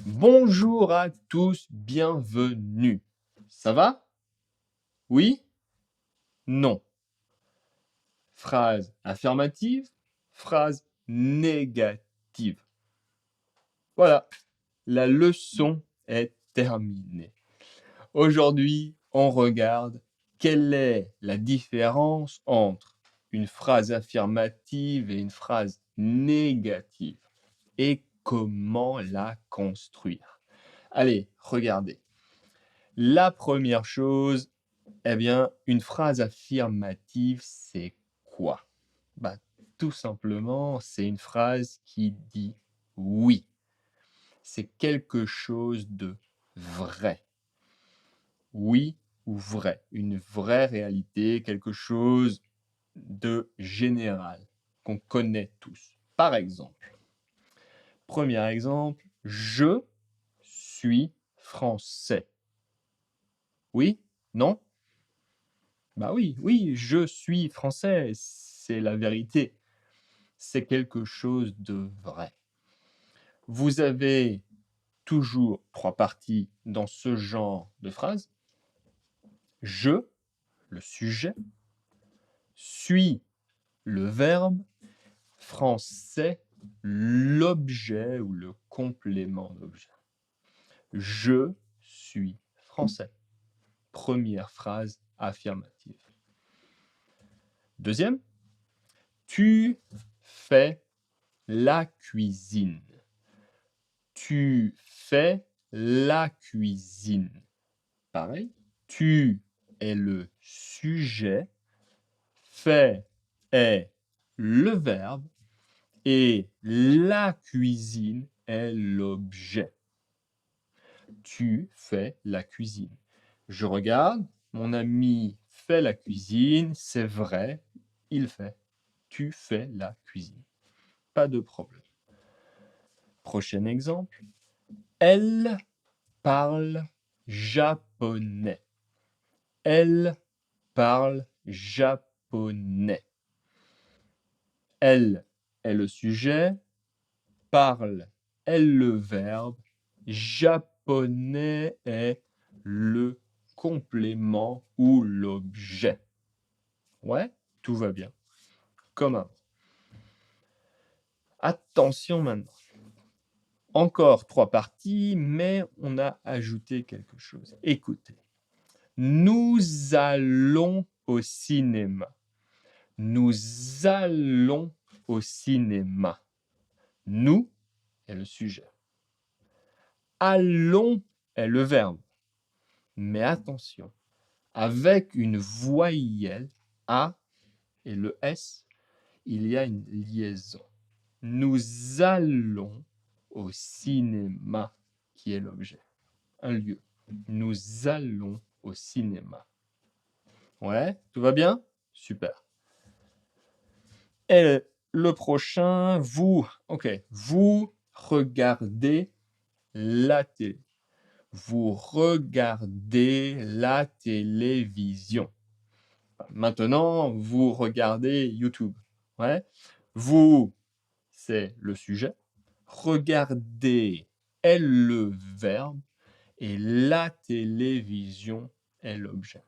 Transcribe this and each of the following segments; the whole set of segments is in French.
Bonjour à tous, bienvenue. Ça va? Oui? Non. Phrase affirmative, phrase négative. Voilà, la leçon est terminée. Aujourd'hui, on regarde quelle est la différence entre une phrase affirmative et une phrase négative et comment la construire. Allez, regardez. La première chose, eh bien, une phrase affirmative, c'est quoi? Bah, tout simplement, c'est une phrase qui dit oui. C'est quelque chose de vrai. Oui ou vrai. Une vraie réalité, quelque chose de général qu'on connaît tous. Par exemple, premier exemple, je suis français. Oui? Non? Bah oui, oui, je suis français, c'est la vérité. C'est quelque chose de vrai. Vous avez toujours 3 parties dans ce genre de phrase. Je, le sujet, suis, le verbe, français, l'objet ou le complément d'objet. Je suis français. Première phrase affirmative. Deuxième, tu fais la cuisine. Tu fais la cuisine. Pareil. Tu est le sujet, fait est le verbe et la cuisine est l'objet. Tu fais la cuisine. Je regarde, mon ami fait la cuisine, c'est vrai, il fait. Tu fais la cuisine. Pas de problème. Prochain exemple. Elle parle japonais. Elle parle japonais. Elle est le sujet, parle est le verbe, japonais est le complément ou l'objet. Ouais, tout va bien. Comme avant. Attention maintenant. Encore 3 parties, mais on a ajouté quelque chose. Écoutez. Nous allons au cinéma. Nous allons au cinéma. Nous est le sujet. Allons est le verbe. Mais attention, avec une voyelle A et le S, il y a une liaison. Nous allons au cinéma, qui est l'objet. Un lieu. Nous allons au cinéma. Ouais, tout va bien? Super. Et le prochain, vous regardez la télé. Vous regardez la télévision. Maintenant, vous regardez YouTube. Ouais. Vous, c'est le sujet. Regarder est le verbe et la télévision est l'objet.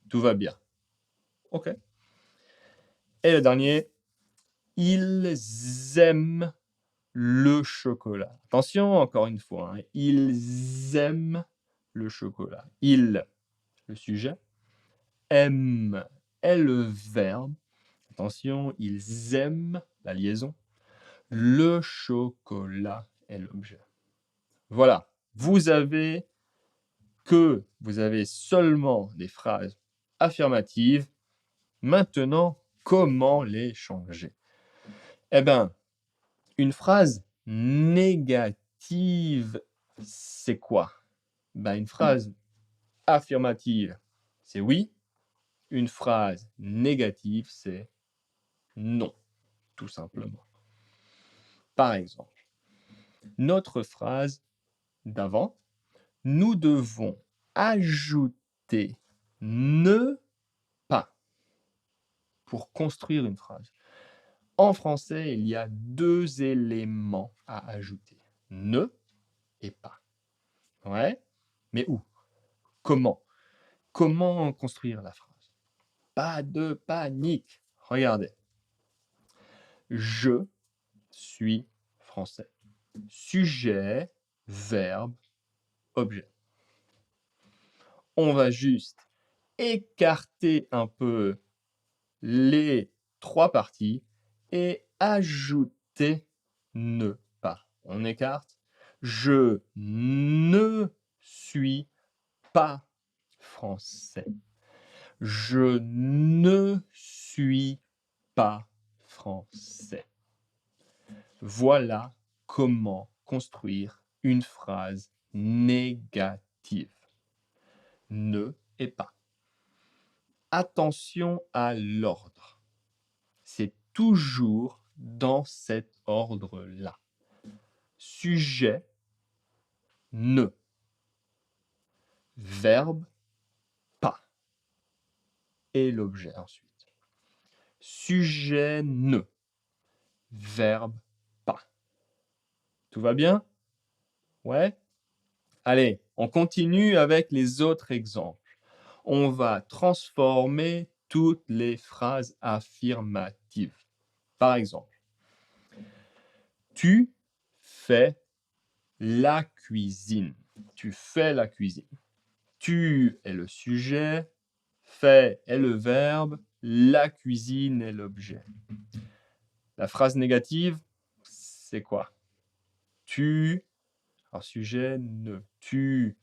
Tout va bien. OK. Et le dernier, ils aiment le chocolat. Attention, encore une fois, hein, ils aiment le chocolat. Ils, le sujet, aiment est le verbe. Attention, ils aiment, la liaison. Le chocolat est l'objet. Voilà, vous avez seulement des phrases affirmatives. Maintenant, comment les changer? Eh bien, une phrase négative, c'est quoi? Une phrase affirmative, c'est oui. Une phrase négative, c'est non, tout simplement. Par exemple, notre phrase d'avant, nous devons ajouter ne pas pour construire une phrase. En français, il y a 2 éléments à ajouter. Ne et pas. Ouais, mais où? Comment? Comment construire la phrase? Pas de panique. Regardez. Je suis français. Sujet, verbe, objet. On va juste écarter un peu les trois parties et ajouter ne pas. On écarte. Je ne suis pas français. Je ne suis pas français. Voilà comment construire une phrase négative. Ne et pas. Attention à l'ordre. C'est toujours dans cet ordre-là. Sujet, ne. Verbe, pas. Et l'objet ensuite. Sujet, ne. Verbe, pas. Tout va bien? Ouais? Allez, on continue avec les autres exemples. On va transformer toutes les phrases affirmatives. Par exemple, tu fais la cuisine. Tu fais la cuisine. Tu est le sujet, fait est le verbe, la cuisine est l'objet. La phrase négative, c'est quoi? Tu, alors sujet, ne. Tu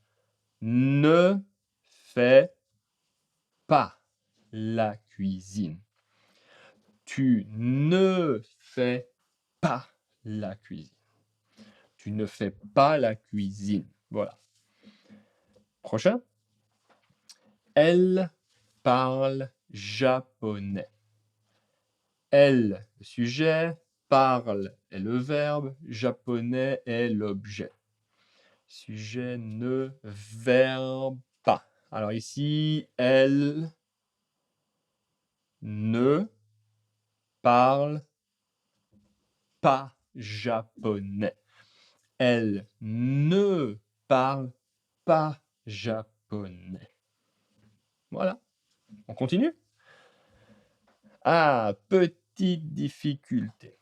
ne fais pas la cuisine. Tu ne fais pas la cuisine. Tu ne fais pas la cuisine. Voilà. Prochain. Elle parle japonais. Elle, le sujet, parle est le verbe, japonais est l'objet. Sujet, ne, verbe, pas. Alors ici, elle ne parle pas japonais. Elle ne parle pas japonais. Voilà. On continue? Ah, petite difficulté.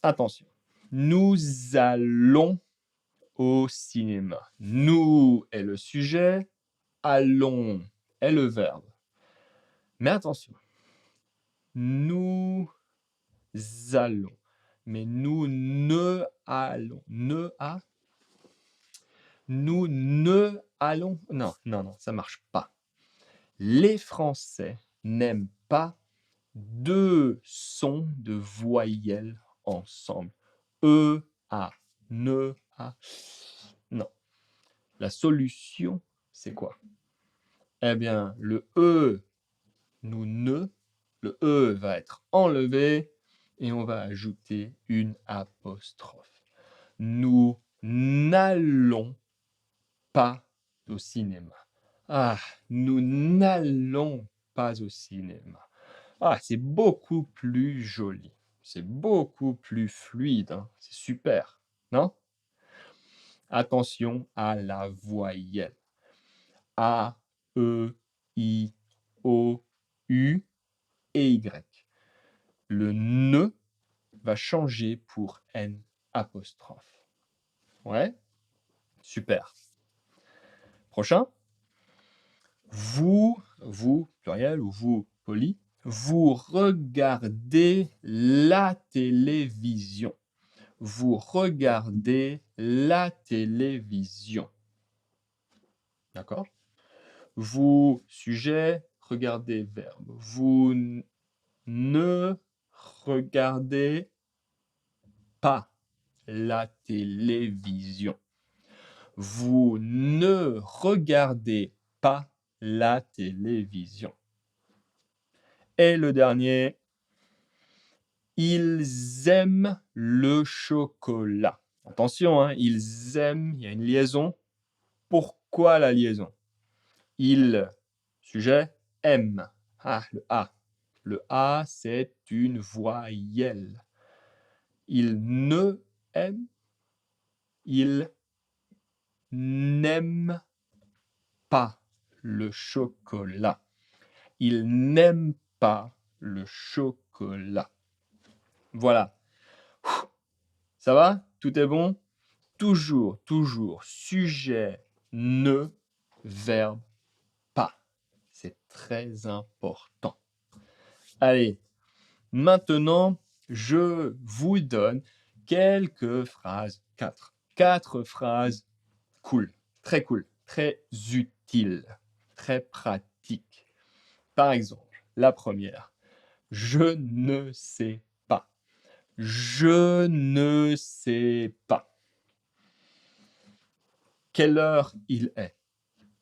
Attention. Nous allons au cinéma. Nous est le sujet, allons est le verbe. Mais attention. Nous allons. Mais nous ne allons. Ne à. Nous ne allons. Non, non, non, ça marche pas. Les Français n'aiment pas deux sons de voyelles ensemble. E, A, ne, A. Non. La solution, c'est quoi? Eh bien, le E, nous ne, le E va être enlevé et on va ajouter une apostrophe. Nous n'allons pas au cinéma. Ah, nous n'allons pas au cinéma. Ah, c'est beaucoup plus joli. C'est beaucoup plus fluide. Hein. C'est super, non? Attention à la voyelle. A, E, I, O, U et Y. Le ne va changer pour N apostrophe. Ouais? Super. Prochain. Vous, pluriel ou vous, poli, vous regardez la télévision. Vous regardez la télévision. D'accord? Vous, sujet, regardez, verbe. Vous ne regardez pas la télévision. Vous ne regardez pas la télévision. Et le dernier, ils aiment le chocolat. Attention, hein, ils aiment, il y a une liaison. Pourquoi la liaison? Ils, sujet, aiment. Ah, le A. Le A, c'est une voyelle. Ils ne aiment, ils n'aime pas le chocolat. Il n'aime pas le chocolat. Voilà. Ça va? Tout est bon? Toujours, toujours, sujet, ne, verbe, pas. C'est très important. Allez, maintenant, je vous donne quelques phrases. Quatre phrases cool, très utiles, très pratiques. Par exemple, la première. Je ne sais pas. Je ne sais pas. Quelle heure il est?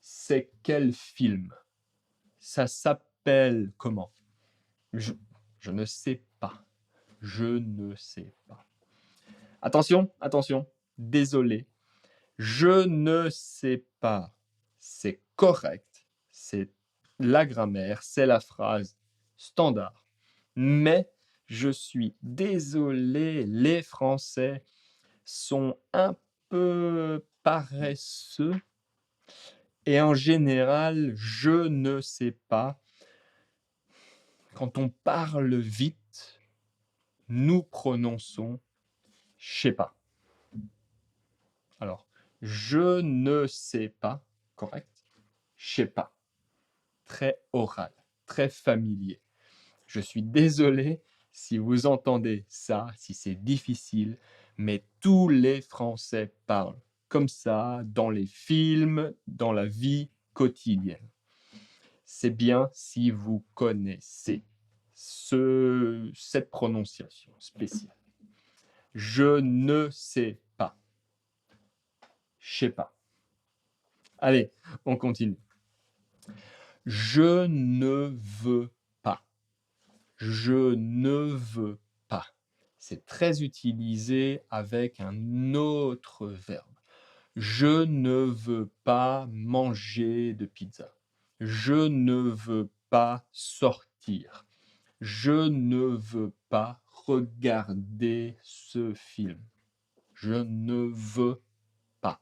C'est quel film? Ça s'appelle comment? Je ne sais pas. Je ne sais pas. Attention, attention. Désolé. Je ne sais pas. C'est correct. C'est la grammaire, c'est la phrase standard. Mais je suis désolé, les Français sont un peu paresseux et en général, je ne sais pas. Quand on parle vite, nous prononçons je sais pas. Alors, je ne sais pas, correct? Je sais pas. Très oral, très familier. Je suis désolé si vous entendez ça, si c'est difficile, mais tous les Français parlent comme ça dans les films, dans la vie quotidienne. C'est bien si vous connaissez cette prononciation spéciale. Je ne sais pas. Je sais pas. Allez, on continue. Je ne veux pas. Je ne veux pas. C'est très utilisé avec un autre verbe. Je ne veux pas manger de pizza. Je ne veux pas sortir. Je ne veux pas regarder ce film. Je ne veux pas.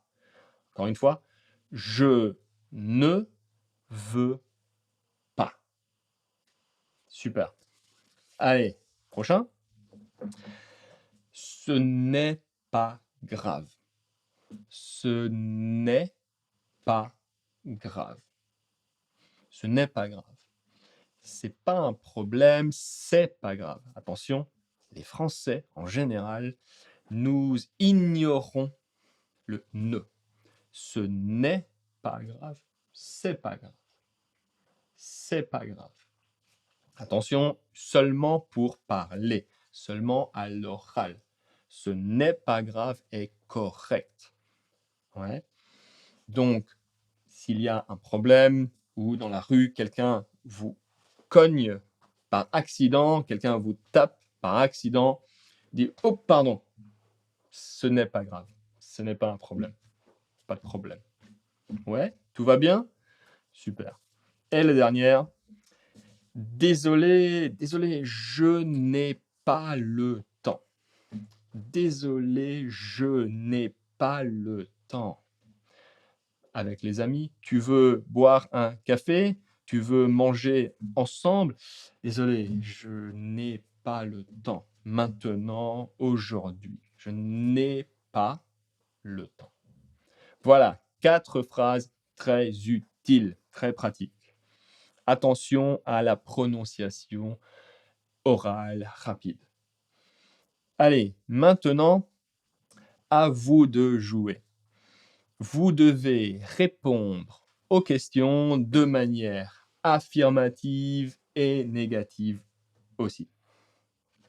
Encore une fois, je ne veux pas. Super. Allez, prochain. Ce n'est pas grave. Ce n'est pas grave. Ce n'est pas grave. C'est pas un problème, c'est pas grave. Attention, les Français, en général, nous ignorons le ne. Ce n'est pas grave, c'est pas grave. C'est pas grave. Attention, seulement pour parler, seulement à l'oral. Ce n'est pas grave est correct. Ouais. Donc, s'il y a un problème ou dans la rue, quelqu'un vous cogne par accident, quelqu'un vous tape par accident, dit « Oh, pardon, ce n'est pas grave, ce n'est pas un problème, pas de problème. » Ouais, tout va bien? Super. Et la dernière, désolé, je n'ai pas le temps. Désolé, je n'ai pas le temps. Avec les amis, tu veux boire un café, tu veux manger ensemble. Désolé, je n'ai pas le temps. Maintenant, aujourd'hui, je n'ai pas le temps. Voilà, 4 phrases très utiles, très pratiques. Attention à la prononciation orale rapide. Allez, maintenant, à vous de jouer. Vous devez répondre aux questions de manière affirmative et négative aussi.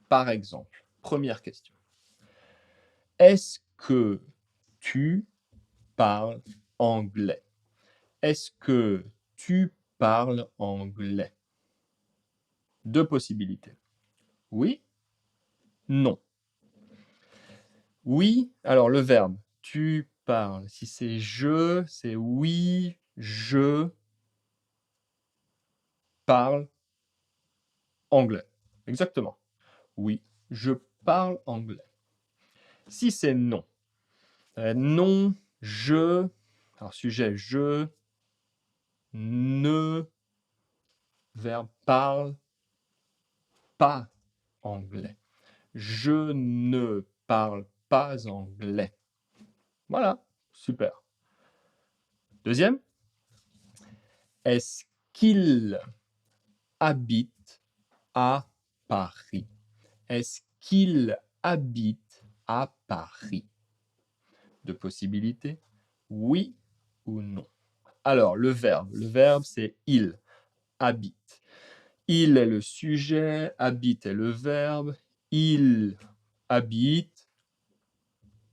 Par exemple, première question. Est-ce que tu parles anglais? Est-ce que tu parles anglais? Deux possibilités. Oui, non. Oui, alors le verbe, tu parles. Si c'est je, c'est oui, je parle anglais. Exactement. Oui, je parle anglais. Si c'est non, non, je Alors, sujet, je ne, verbe, parle pas anglais. Je ne parle pas anglais. Voilà, super. Deuxième, est-ce qu'il habite à Paris? Est-ce qu'il habite à Paris? Deux possibilités, oui ou non. Alors, le verbe c'est il, habite. Il est le sujet, habite est le verbe. Il habite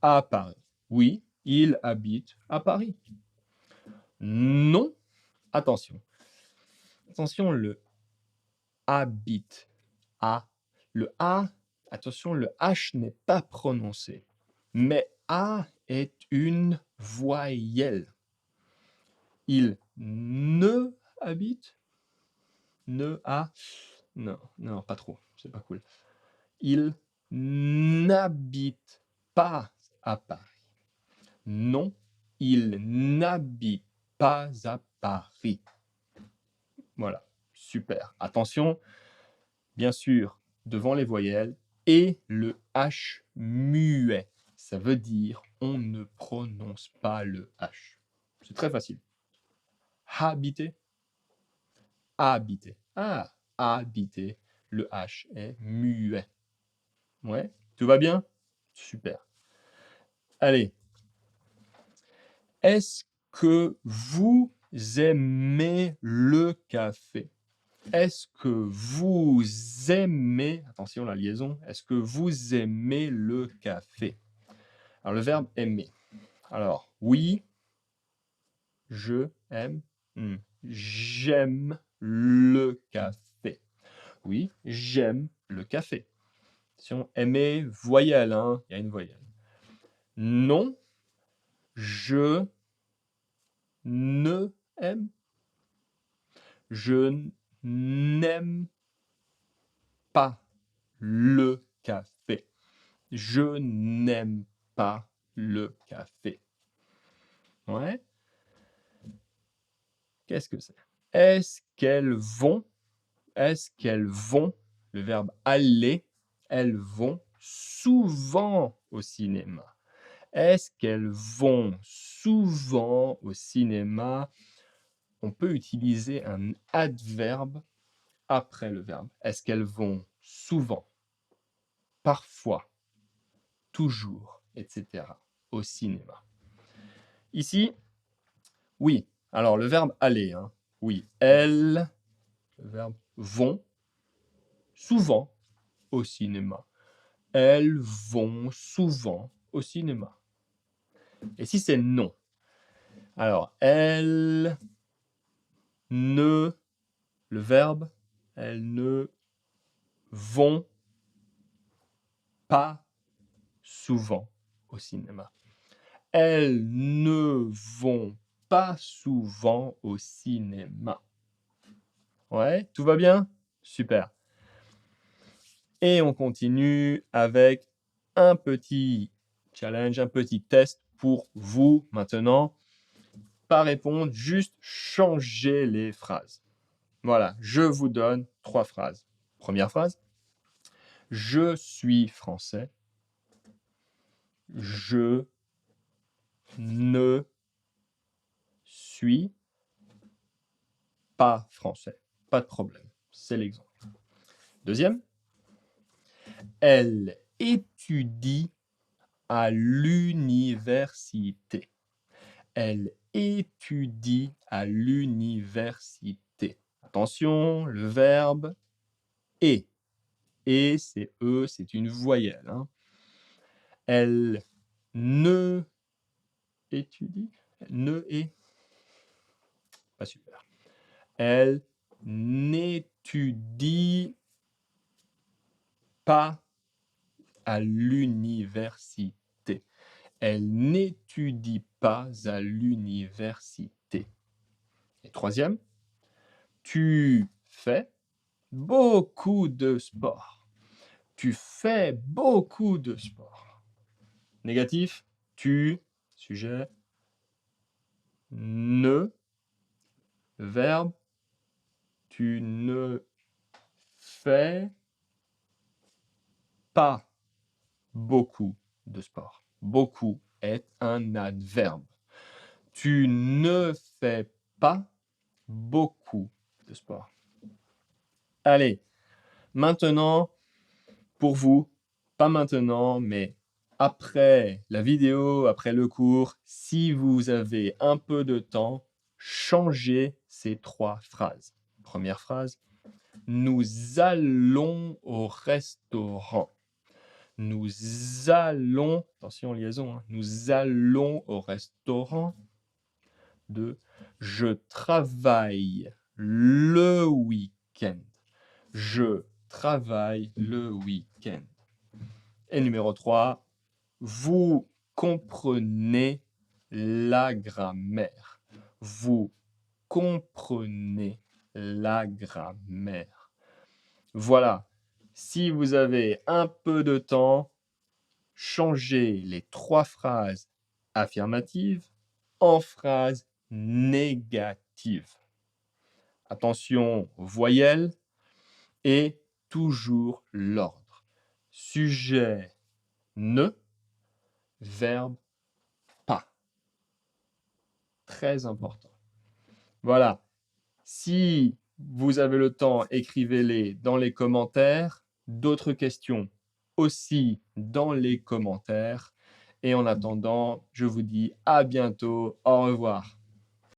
à Paris. Oui, il habite à Paris. Non, attention. Attention, le habite. A. Le A, attention, le H n'est pas prononcé. Mais A est une voyelle. Il ne habite. Ne a. Non, non, pas trop. C'est pas cool. Il n'habite pas à Paris. Non, il n'habite pas à Paris. Voilà, super. Attention, bien sûr, devant les voyelles et le H muet. Ça veut dire on ne prononce pas le H. C'est très facile. Habiter, habiter. Ah, habiter. Le H est muet. Ouais, tout va bien? Super. Allez. Est-ce que vous aimez le café? Est-ce que vous aimez, attention la liaison, est-ce que vous aimez le café? Alors le verbe aimer. Alors oui, je aime, j'aime le café. Oui, j'aime le café. Attention, aimer, voyelle, hein, il y a une voyelle. Non, je ne aime. Je n'aime pas le café. Je n'aime pas le café. Ouais. Qu'est-ce que c'est? Est-ce qu'elles vont? Est-ce qu'elles vont? Le verbe aller. Elles vont souvent au cinéma. Est-ce qu'elles vont souvent au cinéma? On peut utiliser un adverbe après le verbe. Est-ce qu'elles vont souvent, parfois, toujours, etc. au cinéma? Ici, oui. Alors, le verbe aller, hein. Oui, elles, le verbe vont souvent au cinéma. Elles vont souvent au cinéma. Et si c'est non? Alors, elles ne, le verbe, elles ne vont pas souvent au cinéma. Elles ne vont pas souvent au cinéma. Ouais, tout va bien? Super. Et on continue avec un petit challenge, un petit test pour vous maintenant. Pas répondre, juste changer les phrases. Voilà, je vous donne 3 phrases. Première phrase, je suis français. Je ne suis pas français. Pas de problème, c'est l'exemple. Deuxième, elle étudie à l'université. Elle étudie à l'université. Attention, le verbe est. Et, c'est E, c'est une voyelle. Hein. Elle ne étudie. Ne est. Pas super. Elle n'étudie pas à l'université. Elle n'étudie pas à l'université. Et troisième, tu fais beaucoup de sport. Tu fais beaucoup de sport. Négatif, tu, sujet, ne, verbe, tu ne fais pas beaucoup de sport. Beaucoup est un adverbe. Tu ne fais pas beaucoup de sport. Allez, maintenant, pour vous, pas maintenant, mais après la vidéo, après le cours, si vous avez un peu de temps, changez ces 3 phrases. Première phrase, nous allons au restaurant. Nous allons, attention liaison, hein, nous allons au restaurant. 2, je travaille le week-end. Je travaille le week-end. Et numéro 3, vous comprenez la grammaire. Vous comprenez la grammaire. Voilà. Si vous avez un peu de temps, changez les 3 phrases affirmatives en phrases négatives. Attention aux voyelles et toujours l'ordre. Sujet ne, verbe pas. Très important. Voilà. Si vous avez le temps, écrivez-les dans les commentaires. D'autres questions aussi dans les commentaires. Et en attendant, je vous dis à bientôt. Au revoir.